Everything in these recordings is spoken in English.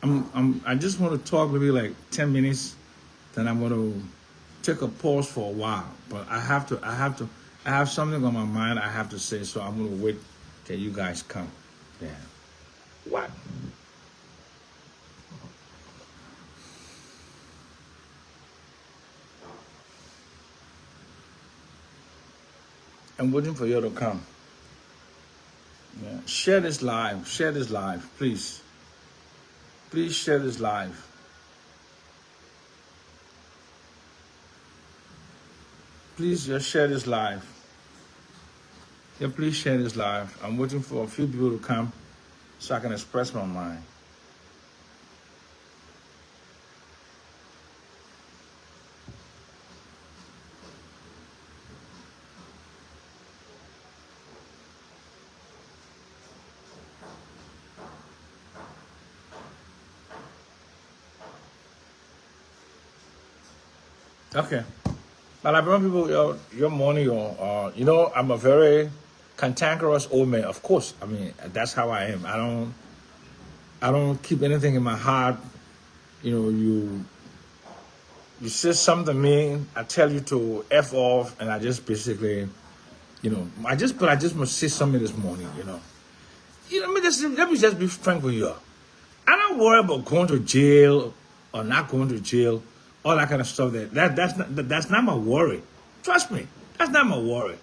I just want to talk maybe like 10 minutes. Then I'm going to take a pause for a while. But I have something on my mind I have to say. So I'm going to wait till you guys come. Yeah. What? I'm waiting for you to come. Yeah. Share this live. Share this live, please. Please share this live. Please just share this live. Yeah, please share this live. I'm waiting for a few people to come so I can express my mind. Okay. But I remember people, your morning, I'm a very cantankerous old man. Of course, I mean that's how I am. I don't keep anything in my heart. You say something mean, I tell you to f off, and I just basically, I just must say something this morning. Let me just be frank with you. I don't worry about going to jail or not going to jail, all that kind of stuff. That's not my worry. Trust me, that's not my worry,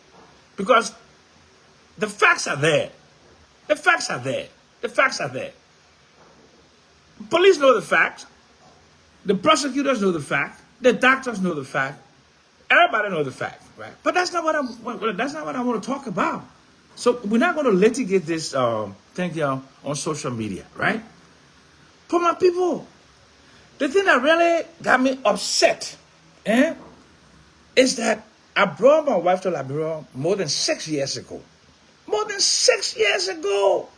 because the facts are there. The facts are there. The facts are there. Police know the fact. The prosecutors know the fact. The doctors know the fact. Everybody knows the fact, right? But that's not what I want to talk about. So we're not going to litigate this thing on social media, right? For my people, the thing that really got me upset, is that I brought my wife to Liberia more than 6 years ago. More than 6 years ago.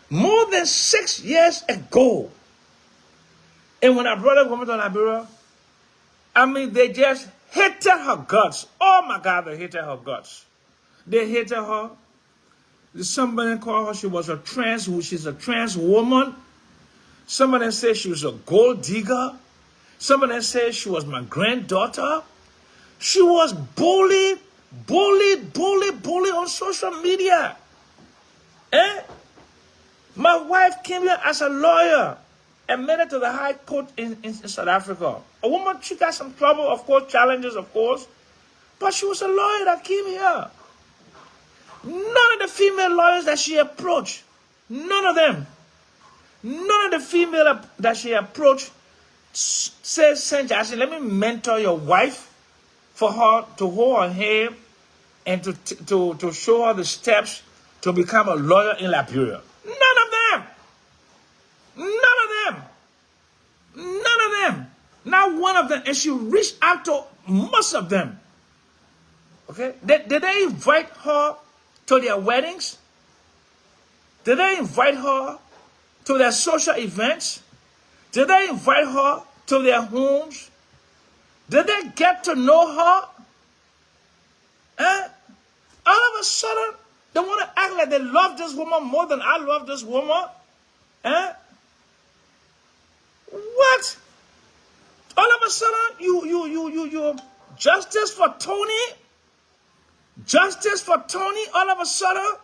More than 6 years ago. And when I brought a woman to Liberia, I mean, they just hated her guts. Oh my God, they hated her guts. They hated her. Somebody called her, she's a trans woman. Somebody said she was a gold digger. Somebody said she was my granddaughter. She was bullied on social media. My wife came here as a lawyer and made it to the High Court in South Africa. A woman, she got some trouble, of course, challenges, of course. But she was a lawyer that came here. None of the female lawyers that she approached, none of them, none of the female that she approached says, Saint Jackson, let me mentor your wife for her to hold her hand and to show her the steps to become a lawyer in Liberia. None of them. None of them. None of them. Not one of them. And she reached out to most of them. Okay? Did they invite her to their weddings? Did they invite her to their social events? Did they invite her to their homes? Did they get to know her? All of a sudden, they want to act like they love this woman more than I love this woman. What? All of a sudden, you justice for Tony? Justice for Tony, all of a sudden,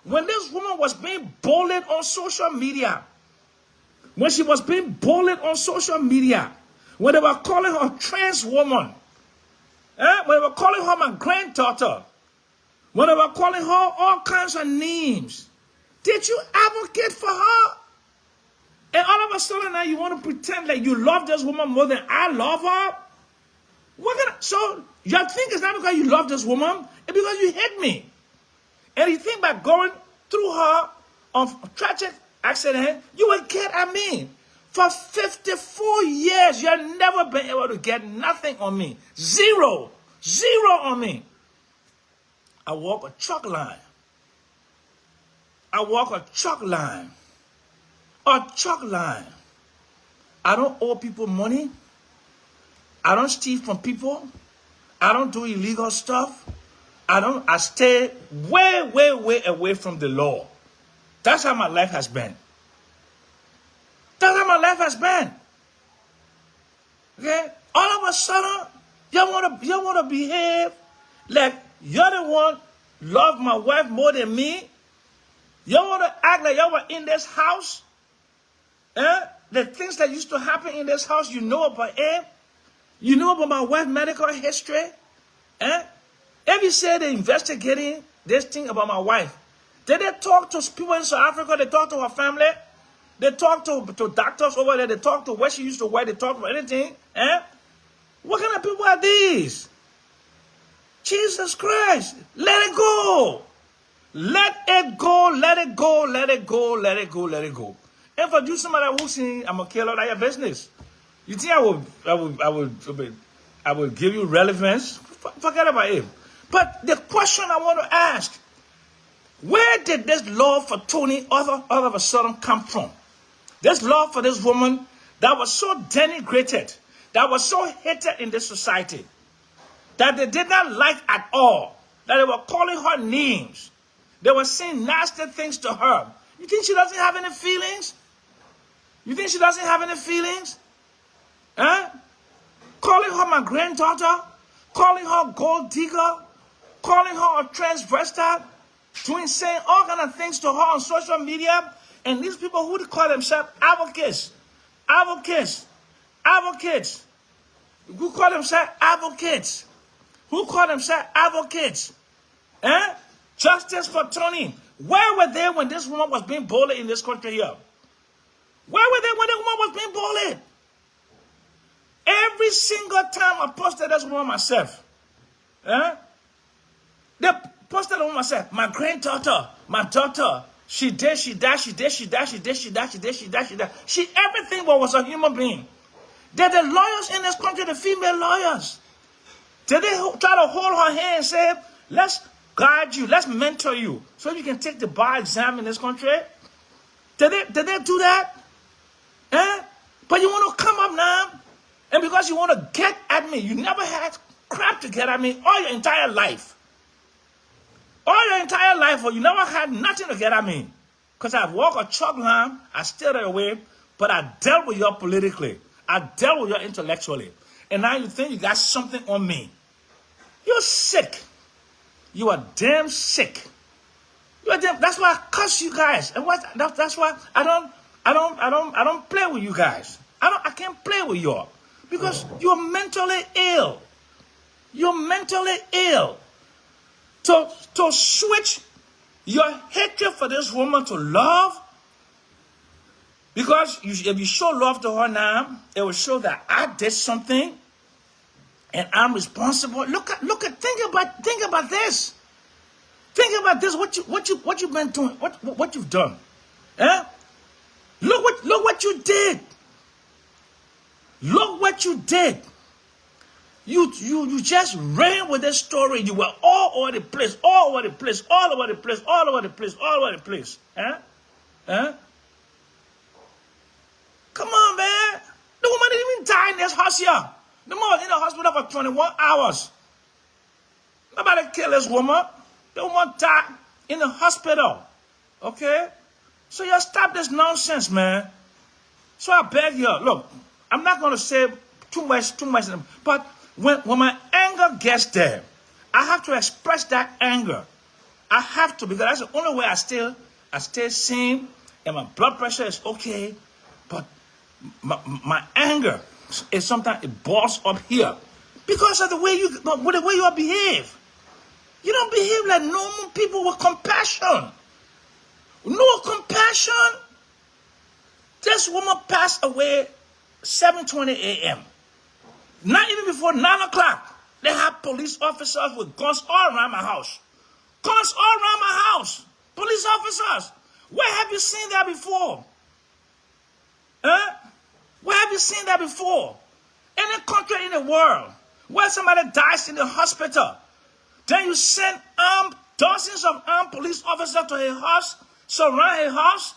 when this woman was being bullied on social media, when she was being bullied on social media, when they were calling her trans woman, when they were calling her my granddaughter, when they were calling her all kinds of names, did you advocate for her? And all of a sudden now you want to pretend like you love this woman more than I love her? So you think it's not because you love this woman, it's because you hate me. And you think by going through her on a tragic accident, you will get at me. For 54 years, you've never been able to get nothing on me. Zero. Zero on me. I walk a chalk line. I walk a chalk line. A chalk line. I don't owe people money. I don't steal from people. I don't do illegal stuff. I stay way away from the law. That's how my life has been. been. Okay? All of a sudden, y'all wanna behave like you're the one love my wife more than me. Y'all wanna act like y'all were in this house. The things that used to happen in this house, you know about it. You know about my wife's medical history. If you say they're investigating this thing about my wife, did they talk to people in South Africa? They talk to her family. They talk to doctors over there. They talk to where she used to work. They talk to anything. What kind of people are these? Jesus Christ. Let it go. Let it go. Let it go. Let it go. Let it go. Let it go. And for you, somebody who's saying, I'm going to kill out of your business. You think I would give you relevance? Forget about it. But the question I want to ask, where did this love for Tony all of a sudden come from? This love for this woman that was so denigrated, that was so hated in this society, that they did not like at all, that they were calling her names. They were saying nasty things to her. You think she doesn't have any feelings? You think she doesn't have any feelings? Calling her my granddaughter, calling her gold digger, calling her a transvestite, saying all kind of things to her on social media. And these people who call themselves advocates, who call themselves advocates, justice for Tony. Where were they when this woman was being bullied in this country here? Where were they when the woman was being bullied? Every single time I posted this woman myself, they posted the woman myself, my granddaughter, my daughter, she died, everything was a human being. They're the lawyers in this country, the female lawyers. Did they try to hold her hand and say, let's guide you, let's mentor you, so you can take the bar exam in this country? Did they do that? But you want to come up now, and because you want to get at me, you never had crap to get at me all your entire life. All your entire life, or you never had nothing to get at me. Because I walk a chalk line, I stayed away, but I dealt with you politically. I dealt with you intellectually. And now you think you got something on me. You're sick. You are damn sick. You are damn, that's why I cuss you guys. And that's why I don't play with you guys. I can't play with you because you're mentally ill. You're mentally ill. To switch your hatred for this woman to love, because if you show love to her now, it will show that I did something and I'm responsible. Think about this. Think about this. What you've been doing. What you've done. Look what you did. Look what you did. You just ran with this story. You were all over the place. Come on, man. The woman didn't even die in this house here. The woman was in the hospital for 21 hours. Nobody killed this woman. The woman died in the hospital. Okay? So you stop this nonsense, man. So I beg you, look, I'm not going to say too much, but when my anger gets there, I have to express that anger. I have to, because that's the only way I stay sane, and my blood pressure is okay. But my anger is sometimes it boils up here because of the way you behave. You don't behave like normal people with compassion. No compassion. This woman passed away 7:20 a.m. Not even before 9 o'clock. They have police officers with guns all around my house. Guns all around my house. Police officers. Where have you seen that before? Where have you seen that before? Any country in the world where somebody dies in the hospital, then you send dozens of armed police officers to her house, surround her house,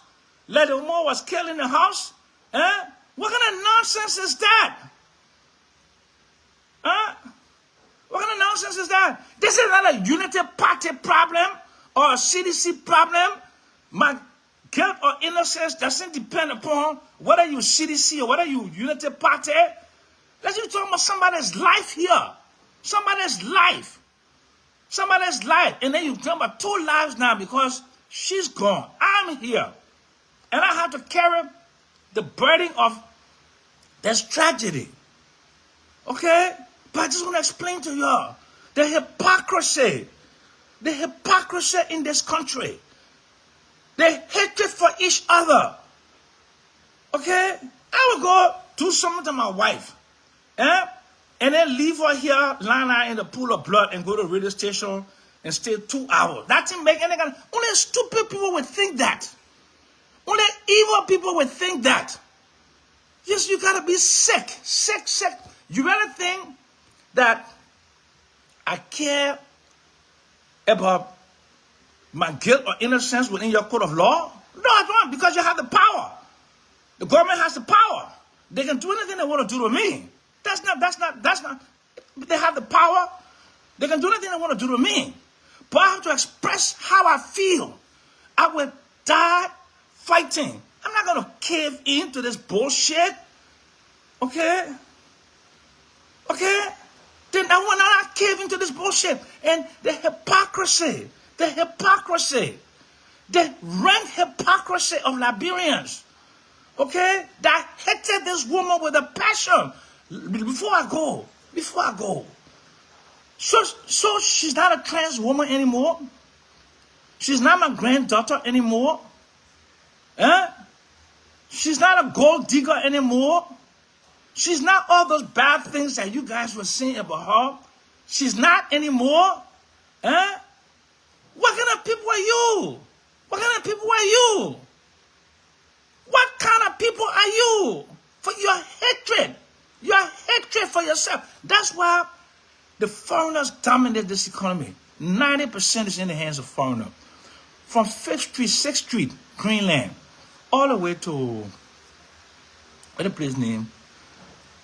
like the woman was killed in the house? What kind of nonsense is that? What kind of nonsense is that? This is not a Unity Party problem or a CDC problem. My guilt or innocence innocence doesn't depend upon whether you CDC or whether you Unity Party. Let's be talking about somebody's life here. Somebody's life. Somebody's life. And then you talk about 2 lives now because she's gone. I'm here. And I have to carry the burden of this tragedy. Okay? But I just want to explain to y'all the hypocrisy. The hypocrisy in this country. The hatred for each other. Okay? I will go do something to my wife. And then leave her here, lying out in the pool of blood and go to the radio station and stay 2 hours. That didn't make any kind of... Only stupid people would think that. Only evil people would think that. Yes, you gotta be sick. Sick. You really think that I care about my guilt or innocence within your code of law? No, I don't, because you have the power. The government has the power. They can do anything they want to do to me. That's not, they have the power. They can do anything they want to do to me. But I have to express how I feel. I will die fighting. I'm not going to cave into this bullshit. Okay? Then I will not cave into this bullshit. And the hypocrisy, the rank hypocrisy of Liberians, okay, that hated this woman with a passion. Before I go, so she's not a trans woman anymore. She's not my granddaughter anymore. She's not a gold digger anymore. She's not all those bad things that you guys were saying about her. She's not anymore. What kind of people are you? What kind of people are you? What kind of people are you? For your hatred for yourself. That's why the foreigners dominate this economy. 90% is in the hands of foreigners. From 5th Street, 6th Street, Greenland, all the way to, what the place name?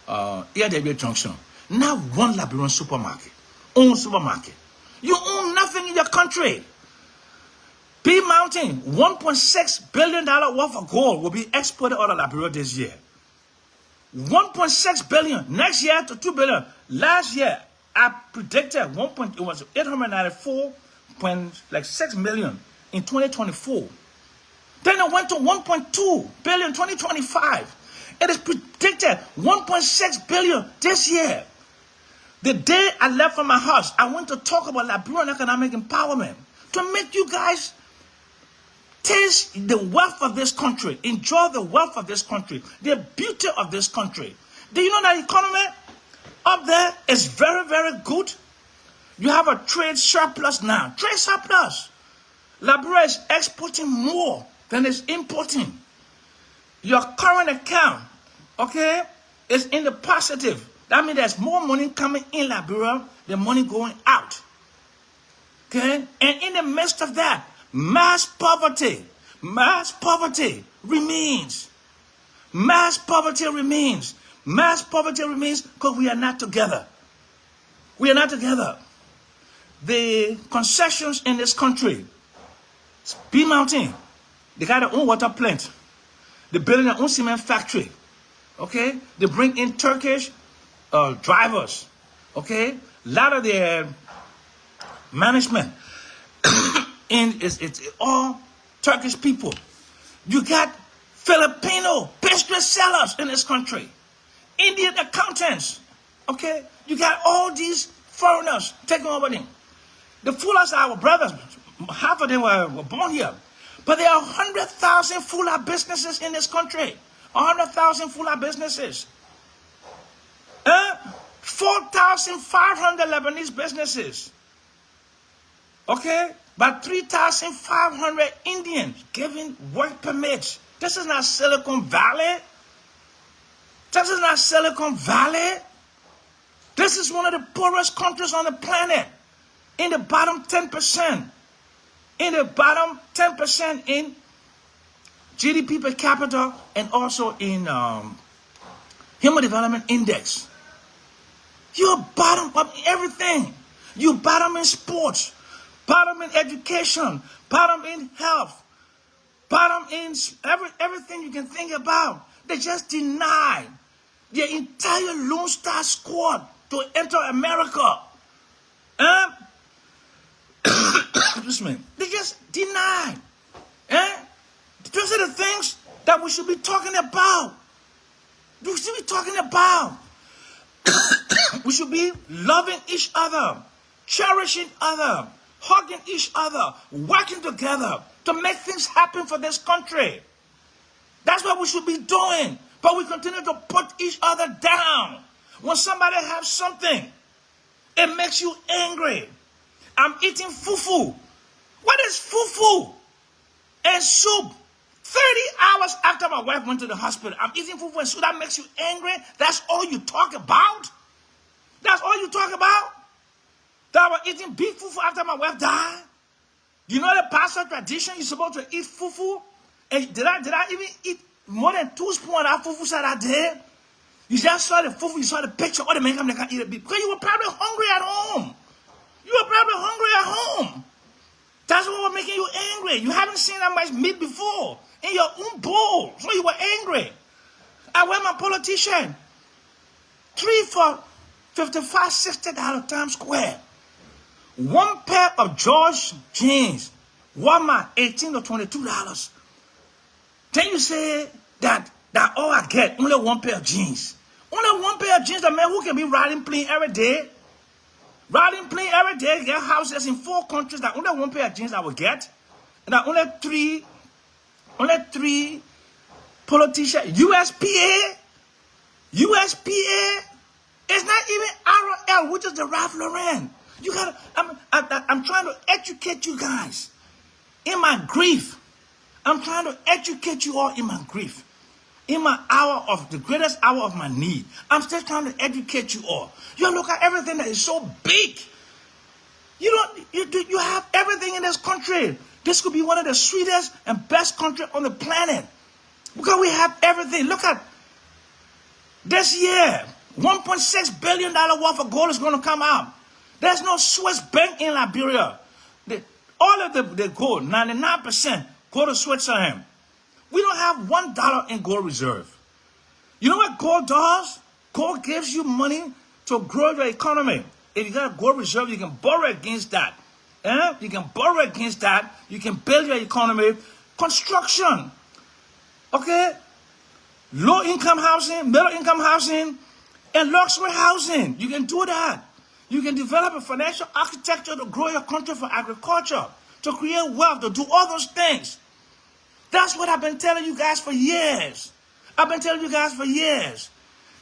Liberia Junction. Not one Liberian supermarket. Own supermarket. You own nothing in your country. B Mountain, $1.6 billion worth of gold will be exported out of Liberia this year. 1.6 billion. Next year to 2 billion. Last year, I predicted it was 894.6 million in 2024. Then it went to 1.2 billion in 2025. It is predicted 1.6 billion this year. The day I left from my house, I went to talk about Liberian economic empowerment to make you guys taste the wealth of this country, enjoy the wealth of this country, the beauty of this country. Do you know that economy up there is very, very good? You have a trade surplus now. Trade surplus. Liberia is exporting more than it's importing. Your current account, okay, is in the positive. That means there's more money coming in Liberia than money going out. Okay? And in the midst of that, mass poverty remains. Mass poverty remains because we are not together. We are not together. The concessions in this country, B Mountain, they got their own water plant. They building their own cement factory. Okay? They bring in Turkish drivers. Okay? A lot of their management it's all Turkish people. You got Filipino pastry sellers in this country. Indian accountants. Okay? You got all these foreigners taking over them. The Fullers are our brothers. Half of them were born here. But there are 100,000 Fuller businesses in this country. 100,000 Fuller businesses. 4,500 Lebanese businesses. Okay? But 3,500 Indians giving work permits. This is not Silicon Valley. This is not Silicon Valley. This is one of the poorest countries on the planet. In the bottom 10%. In the bottom 10% in GDP per capita and also in Human Development Index. You're bottom of everything. You bottom in sports, bottom in education, bottom in health, bottom in everything you can think about. They just denied their entire Lone Star squad to enter America. Excuse me. They just denied. Those are the things that we should be talking about. We should be talking about. We should be loving each other, cherishing other, hugging each other, working together to make things happen for this country. That's what we should be doing. But we continue to put each other down. When somebody has something, it makes you angry. I'm eating fufu. What is fufu? And soup. 30 hours after my wife went to the hospital, I'm eating fufu and soup. That makes you angry? That's all you talk about? That's all you talk about? That I was eating beef fufu after my wife died? You know the pastor tradition, you're supposed to eat fufu? And did I even eat more than 2 spoons of that fufu that I did? You just saw the fufu, you saw the picture, oh, the man come and eat a beef. Because you were probably hungry at home. You were probably hungry at home. That's what was making you angry. You haven't seen that much meat before in your own bowl. So you were angry. I wear my polo t-shirt. 3 for $55, $60 Times Square. 1 pair of George jeans. Walmart, $18 to $22. Then you say that all I get, only 1 pair of jeans. Only 1 pair of jeans, the man who can be riding plane every day. Riding plane every day, get houses in 4 countries, that only 1 pair of jeans I will get. And that only three polo t-shirt. USPA. It's not even RL, which is the Ralph Lauren. You gotta, I'm trying to educate you guys in my grief. I'm trying to educate you all in my grief. In my hour of the greatest hour of my need, I'm still trying to educate you all. You look at everything that is so big. You have everything in this country. This could be one of the sweetest and best countries on the planet because we have everything. Look at this year, $1.6 billion worth of gold is going to come out. There's no Swiss bank in Liberia. All of the gold, 99%, go to Switzerland. We don't have $1 in gold reserve. You know what gold does? Gold gives you money to grow your economy. If you got a gold reserve, you can borrow against that. You can borrow against that. You can build your economy. Construction. Okay? Low income housing, middle income housing, and luxury housing. You can do that. You can develop a financial architecture to grow your country for agriculture, to create wealth, to do all those things. That's what I've been telling you guys for years.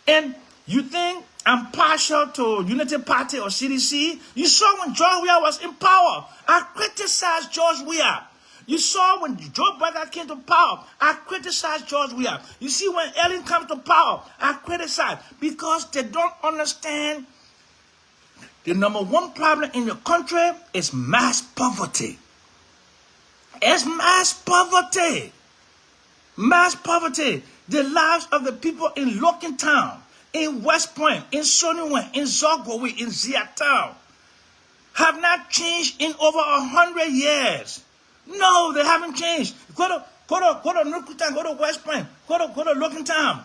And you think I'm partial to Unity Party or CDC? You saw when George Weah was in power. I criticized George Weah. You saw when Joe Biden came to power. I criticized George Weah. You see when Ellen comes to power, I criticize because they don't understand the number 1 problem in your country is mass poverty. It's mass poverty. Mass poverty. The lives of the people in Loken Town, in West Point, in Soniwen, in Zogwowi, in Ziatown have not changed in over 100 years. No, they haven't changed. Go to Nukutan, go to West Point, go to Loken Town.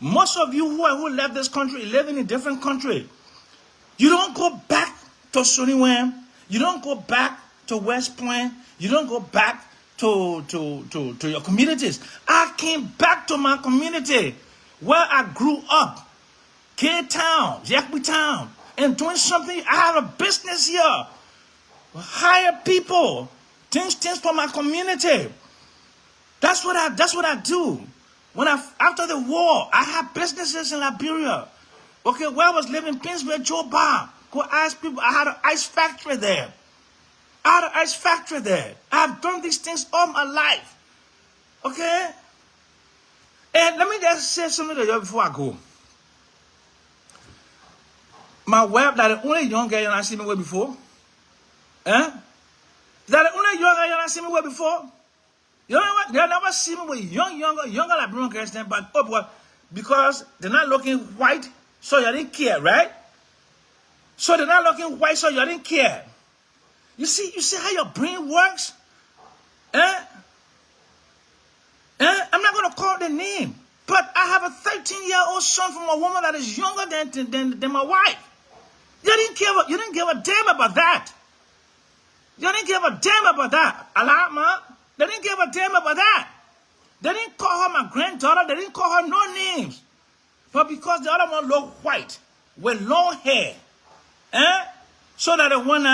Most of you who left this country living in a different country. You don't go back to Soniwen. You don't go back to West Point. You don't go back to your communities. I came back to my community where I grew up. K-Town, Yakby Town, and doing something. I have a business here. Hire people. Things for my community. That's what I do. After the war, I had businesses in Liberia. Okay, where I was living, Pinsville, Joe Bar. Go ask people. I had an ice factory there. I've done these things all my life. Okay? And let me just say something to you before I go. My wife, that the only young girl you not see me with before. That the only young girl you not see me with before. You know what? They never see me with younger Liberian girls then, but because they're not looking white, so you didn't care, right? So they're not looking white, so you didn't care. You see how your brain works? the name. But I have a 13-year-old son from a woman that is younger than my wife. You didn't give a damn about that. You didn't give a damn about that. Alama, they didn't give a damn about that. They didn't call her my granddaughter. They didn't call her no names. But because the other one looked white with long hair, so that the one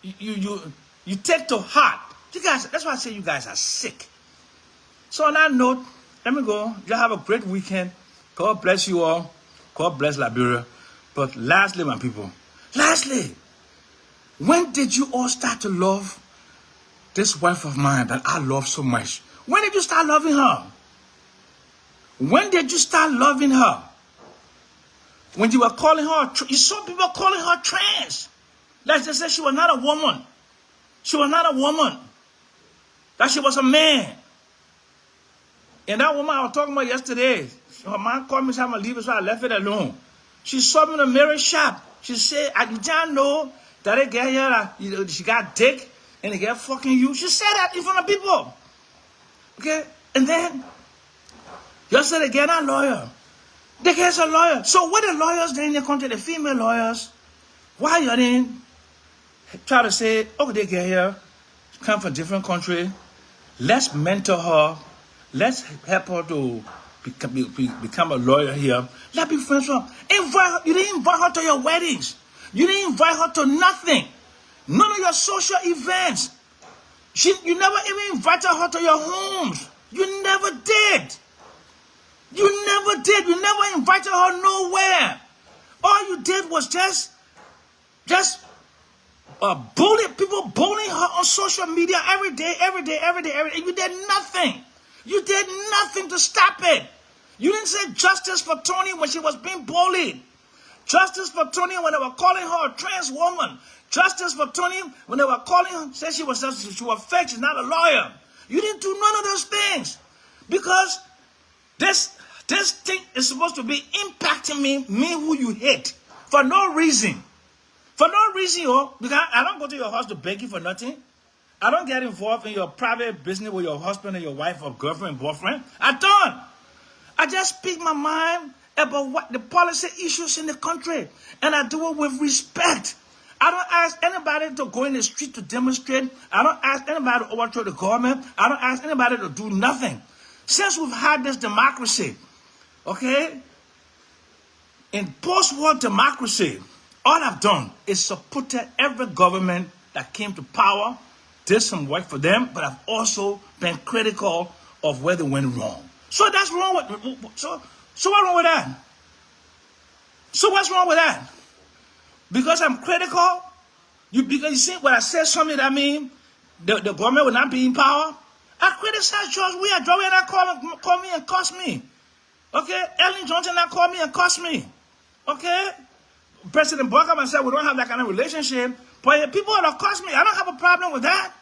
you take to heart. You guys, that's why I say you guys are sick. So on that note, let me go. You have a great weekend. God bless you all. God bless Liberia. But lastly, my people, when did you all start to love this wife of mine that I love so much? When did you start loving her? When did you start loving her? When you were calling her, you saw people calling her trans. Like they said she was not a woman. She was not a woman. That she was a man. And that woman I was talking about yesterday, her man called me, so I'm going to leave it, so I left it alone. She saw me in the mirror shop. She said, I didn't know that they get here, she got dick, and they get fucking you. She said that in front of people. Okay? And then, yesterday again, a lawyer. The guy's a lawyer. So what the lawyers there in the country, the female lawyers, why you didn't try to say, oh, they get here, come from a different country, let's mentor her, let's help her to become a lawyer here. Let's be friends with her. You didn't invite her to your weddings. You didn't invite her to nothing. None of your social events. You never even invited her to your homes. You never did. You never did. You never invited her nowhere. All you did was just bully people, bullying her on social media every day. You did nothing. You did nothing to stop it. You didn't say justice for Tony when she was being bullied. Justice for Tony when they were calling her a trans woman. Justice for Tony when they were calling her, said she was fake, she's not a lawyer. You didn't do none of those things. Because this thing is supposed to be impacting me who you hate. For no reason. For no reason, because I don't go to your house to beg you for nothing. I don't get involved in your private business with your husband and your wife or girlfriend, boyfriend. I don't. I just speak my mind about what the policy issues in the country. And I do it with respect. I don't ask anybody to go in the street to demonstrate. I don't ask anybody to overthrow the government. I don't ask anybody to do nothing. Since we've had this democracy, okay, in post-war democracy, all I've done is supported every government that came to power, did some work for them, but I've also been critical of where they went wrong. So that's wrong with, so what's wrong with that? So what's wrong with that? Because I'm critical, because you see, when I say something that means the government will not be in power, I criticize George Weah. George Weah not call me and cuss me. Okay? Ellen Johnson not call me and cuss me. Okay? President Buchanan said we don't have that kind of relationship, but if people that cuss me, I don't have a problem with that.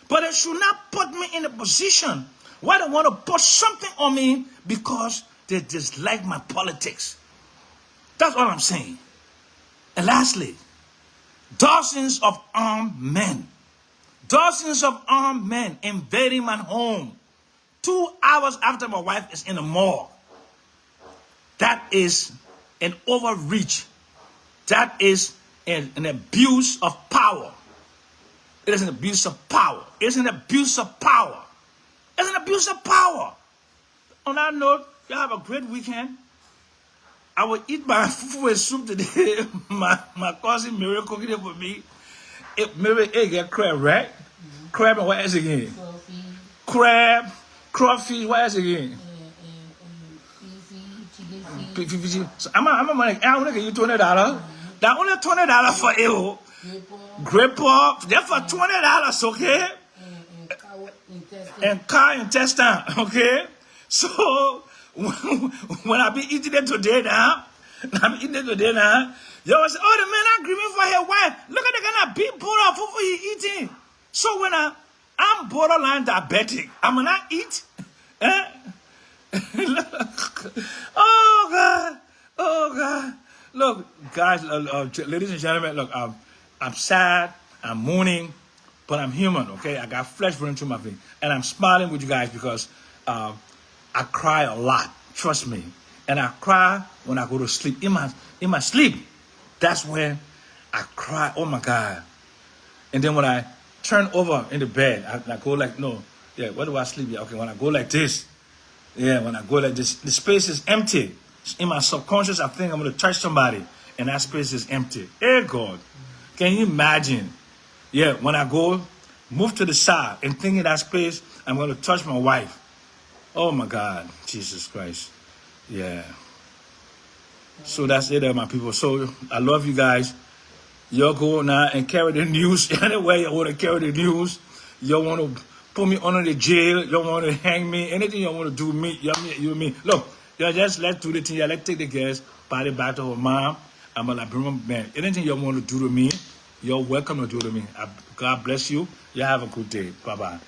But they should not put me in a position where they want to put something on me because they dislike my politics. That's all I'm saying. And lastly, dozens of armed men invading my home 2 hours after my wife is in the morgue. That is an overreach. That is an abuse of power. It is an abuse of power. It's an abuse of power. It's an abuse of power. On that note, you have a great weekend. I will eat my fufu and soup today. my cousin Mary cooking it for me. Mary, get crab, right? Mm-hmm. Crab and what else again? Crab, crawfish, what else again? Chicken. So I'm money. I want to get you $20. That only $20 for you. Grape pork, that's for $20, okay? And car intestine, okay? So when I be eating it today now, you always say, oh, the man not grieving for his wife. Look at the kind of big bowl of food he eating. So when I'm borderline diabetic, I'm gonna eat. Oh God. Look, guys, ladies and gentlemen, look, I'm sad, I'm mourning, but I'm human, okay? I got flesh running through my veins. And I'm smiling with you guys because I cry a lot. Trust me. And I cry when I go to sleep. In my sleep, that's when I cry. Oh my God. And then when I turn over in the bed, I go like, no, yeah, where do I sleep? Yeah, okay, when I go like this, yeah, when I go like this, the space is empty. In my subconscious, I think I'm going to touch somebody, and that space is empty. Hey, God, can you imagine? Yeah, when I go, move to the side and think in that space, I'm going to touch my wife. Oh my God, Jesus Christ. Yeah. So that's it, my people. So I love you guys. Y'all go now and carry the news. Anyway, you want to carry the news. Y'all want to put me under the jail. Y'all want to hang me. Anything y'all want to do, me, you me. Look, y'all just let's do the thing. Y'all let's take the gas, party back to her mom. I'm a Liberian man. Anything y'all want to do to me, you're welcome to do to me. God bless you. Y'all have a good day. Bye-bye.